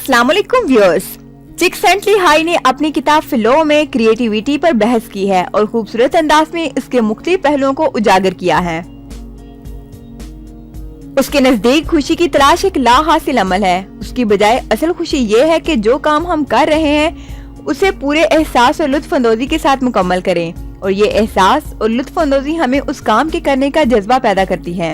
अस्सलाम वालेकुम viewers. चिकसेंटली high ने अपनी किताब फ्लो में क्रिएटिविटी पर बहस की है और खूबसूरत अंदाज में इसके मुख्तलिफ पहलुओं को उजागर किया है। उसके नजदीक खुशी की तलाश एक ला हासिल अमल है। उसकी बजाय असल खुशी ये है कि जो काम हम कर रहे हैं उसे पूरे एहसास और लुत्फ अंदोजी के साथ मुकम्मल करें, और ये एहसास और लुत्फ अंदोजी हमें उस काम के करने का जज्बा पैदा करती है,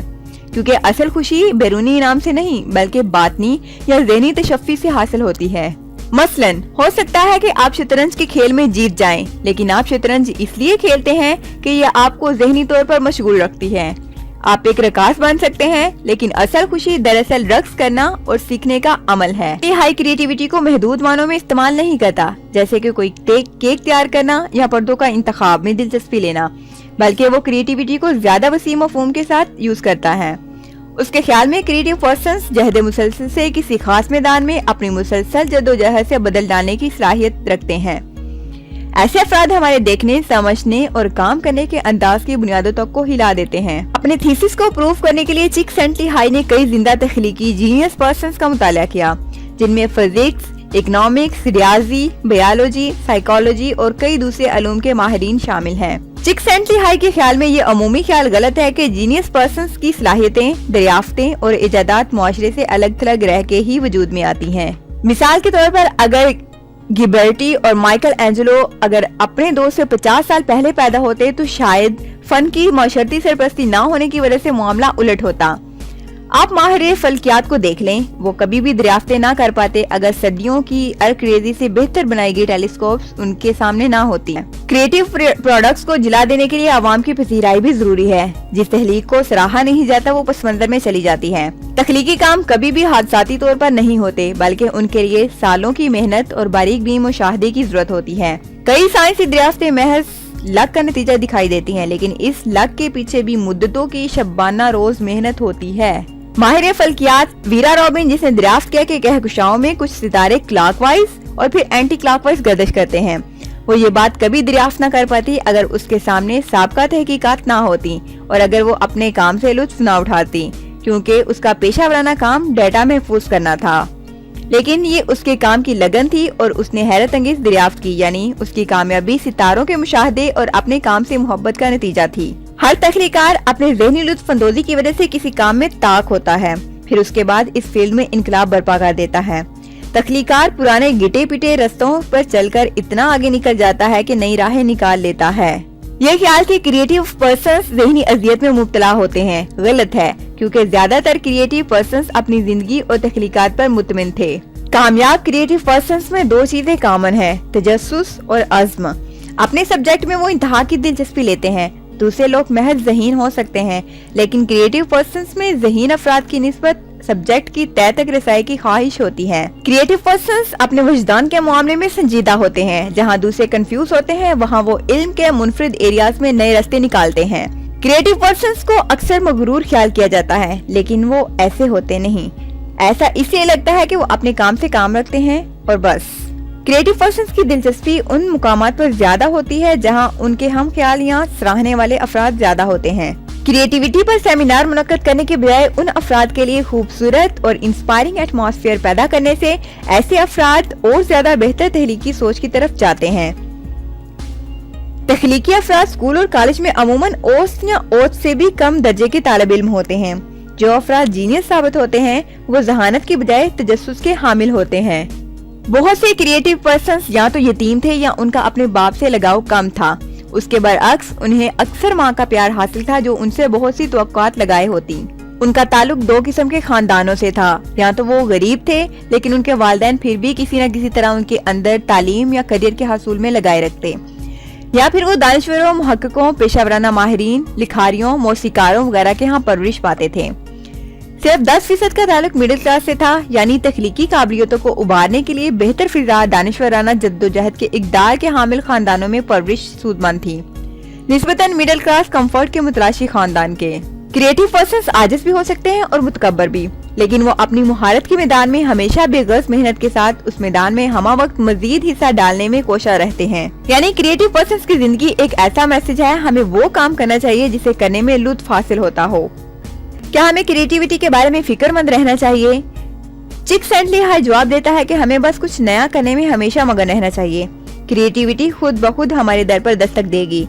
क्योंकि असल खुशी बैरूनी इनाम से नहीं बल्कि बातनी या ज़हनी तशफ़ी से हासिल होती है। मसलन हो सकता है कि आप शतरंज के खेल में जीत जाएं, लेकिन आप शतरंज इसलिए खेलते हैं कि यह आपको ज़हनी तौर पर मशगूल रखती है। आप एक रकास बन सकते हैं, लेकिन असल खुशी दरअसल रक्स करना और सीखने का अमल है। ये हाई क्रिएटिविटी को महदूद मानों में इस्तेमाल नहीं करता, जैसे कि कोई केक तैयार करना या पर्दों का इंतखाब में दिलचस्पी लेना, बल्कि वो क्रिएटिविटी को ज्यादा वसी मफहूम के साथ यूज करता है। उसके ख्याल में क्रिएटिव पर्सन्स जहद मुसलसल से किसी खास मैदान में अपनी मुसलसल जद्दोजहद से बदल डालने की सलाहियत रखते हैं। ऐसे अफराद हमारे देखने, समझने और काम करने के अंदाज की बुनियादों तक को हिला देते हैं। अपने थीसिस को प्रूव करने के लिए चिकसेंटली हाई ने कई जिंदा तख्लीकी जीनियस पर्सन्स का मुताला किया, जिनमें फिजिक्स, इकोनॉमिक्स, रियाजी, बायोलॉजी, साइकोलॉजी और कई दूसरे अलूम के माहिरीन शामिल हैं। चिकसेंटली हाई के ख्याल में ये अमूमी ख्याल गलत है कि जीनियस पर्सन्स की सलाहियतें, दरियाफ्तें और इजादात मुआशरे से अलग थलग रह के ही वजूद में आती हैं। मिसाल के तौर पर अगर गिबर्टी और माइकल एंजेलो अगर अपने दोस्त से 50 साल पहले पैदा होते तो शायद फन की माशरती सरपरस्ती ना होने की वजह से मामला उलट होता। आप माहिर फल्कियात को देख लें, वो कभी भी दरियाफ्तें ना कर पाते अगर सदियों की अर्करेजी से बेहतर बनाई गई टेलीस्कोप्स उनके सामने ना होती। क्रिएटिव प्रोडक्ट्स को जिला देने के लिए आवाम की पसीराई भी जरूरी है। जिस तहलीक को सराहा नहीं जाता वो पसमंजर में चली जाती है। तख्लीकी काम कभी भी हादसाती तौर पर नहीं होते, बल्कि उनके लिए सालों की मेहनत और बारीक बीन मुशाहदे की जरूरत होती है। कई साइंसी दरियाफ्तें महज लक का नतीजा दिखाई देती हैं, लेकिन इस लक के पीछे भी मुद्दतों की शब्बाना रोज मेहनत होती है। माहिर फल्कियात वीरा रॉबिन, जिसने दरियाफ्त किया कि कहकशाओं में कुछ सितारे क्लॉकवाइज और फिर एंटी क्लॉकवाइज गर्दिश करते हैं, वो ये बात कभी दरियाफ्त न कर पाती अगर उसके सामने साबका तहकीकात ना होती और अगर वो अपने काम से लुत्फ ना उठाती, क्योंकि उसका पेशा वराना काम डेटा महफूज करना था। लेकिन ये उसके काम की लगन थी और उसने हैरत अंगेज दरियाफ्त की, यानी उसकी कामयाबी सितारों के मुशाहदे और अपने काम से मोहब्बत का नतीजा थी। हर तख्लीकार अपने ज़हनी लुत्फ अंदोजी की वजह से किसी काम में ताक होता है, फिर उसके बाद इस फील्ड में इनकलाब बर्पा कर देता है। तख्लीकार पुराने गिटे पिटे रास्तों पर चलकर इतना आगे निकल जाता है कि नई राहें निकाल लेता है। यह ख्याल कि क्रिएटिव पर्सन्स ज़हनी अजियत में मुब्तला होते हैं गलत है, क्योंकि ज्यादातर क्रिएटिव पर्सन्स अपनी जिंदगी और तख्लीकात पर मुतमिन थे। कामयाब क्रिएटिव पर्सन्स में दो चीजें कॉमन है, तजस्सुस और अज़्म। अपने सब्जेक्ट में वो इंतहा की दिलचस्पी लेते हैं। दूसरे लोग महज ज़हीन हो सकते हैं, लेकिन क्रिएटिव पर्सन्स में ज़हीन अफराद की निस्बत सब्जेक्ट की तय तक रसाई की ख्वाहिश होती है। क्रिएटिव पर्सन्स अपने वजदान के मामले में संजीदा होते हैं। जहाँ दूसरे कंफ्यूज होते हैं, वहाँ वो इल्म के मुनफरिद एरियाज में नए रास्ते निकालते हैं। क्रिएटिव पर्सन्स को अक्सर मगरूर ख्याल किया जाता है, लेकिन वो ऐसे होते नहीं। ऐसा इसलिए लगता है कि वो अपने काम से काम रखते हैं और बस। क्रिएटिव पर्सन्स की दिलचस्पी उन मुकामात पर ज्यादा होती है जहां उनके हम ख्याल या सराहने वाले अफराद ज्यादा होते हैं। क्रिएटिविटी पर सेमिनार मुनक्कद करने के बजाय उन अफराद के लिए खूबसूरत और इंस्पायरिंग एटमॉस्फेयर पैदा करने से ऐसे अफराद और ज्यादा बेहतर तहलीकी सोच की तरफ जाते हैं। तख्लीकी अफराद स्कूल और कॉलेज में अमूमन औसत या औसत से भी कम दर्जे के तालिब इल्म होते हैं। जो अफराद जीनियस साबित होते हैं वो जहानत की बजाय तजस्सुस के हामिल होते हैं। बहुत से क्रिएटिव पर्सन्स या तो यतीम थे या उनका अपने बाप से लगाव कम था। उसके बरअक्स उन्हें अक्सर माँ का प्यार हासिल था जो उनसे बहुत सी तवक्कुआत लगाए होती। उनका ताल्लुक दो किस्म के खानदानों से था, या तो वो गरीब थे लेकिन उनके वालिदैन फिर भी किसी न किसी तरह उनके अंदर तालीम या करियर के हासिल में लगाए रखते, या फिर वो दानिश्वरों, मुहक्किकों, पेशा वराना माहिरीन, लिखारियों, मौसीकारों वगैरह के यहाँ परवरिश पाते थे। सिर्फ 10% का ताल्लुक मिडिल क्लास से था, यानी तख्लीकी काबिलियतों को उभारने के लिए बेहतर फिजा, दानिश्वराना जद्दोजहद के इक़दार के हामिल खानदानों में परवरिश सूदमंद थी, निस्बतन मिडिल क्लास कंफर्ट के मुतलाशी खानदान के। क्रिएटिव पर्सन्स आजिज भी हो सकते हैं और मुतकब्बर भी, लेकिन वो अपनी मुहारत के मैदान में हमेशा बेगर्ज मेहनत के साथ उस मैदान में हमा वक्त मजीद हिस्सा डालने में कोशा रहते हैं। यानी क्रिएटिव पर्सन्स की जिंदगी एक ऐसा मैसेज है, हमें वो काम करना चाहिए जिसे करने में लुत्फ हासिल होता हो। क्या हमें क्रिएटिविटी के बारे में फिक्रमंद रहना चाहिए? चिक सेंटली हाई जवाब देता है कि हमें बस कुछ नया करने में हमेशा मगन रहना चाहिए। क्रिएटिविटी खुद ब खुद हमारे दर पर दस्तक देगी।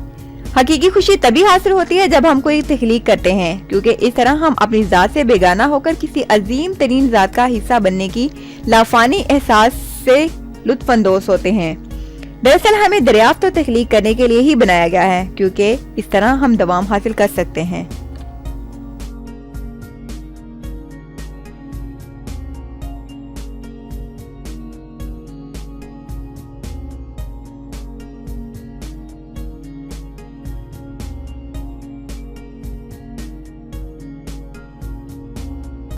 हकीकी खुशी तभी हासिल होती है जब हम कोई तख्लीक करते हैं, क्योंकि इस तरह हम अपनी जात से बेगाना होकर किसी अजीम तरीन जात का हिस्सा बनने की लाफानी एहसास से लुत्फानंदोज होते हैं। दरअसल हमें दरियाफ्त और तख्लीक करने के लिए ही बनाया गया है, क्योंकि इस तरह हम दवाम हासिल कर सकते हैं।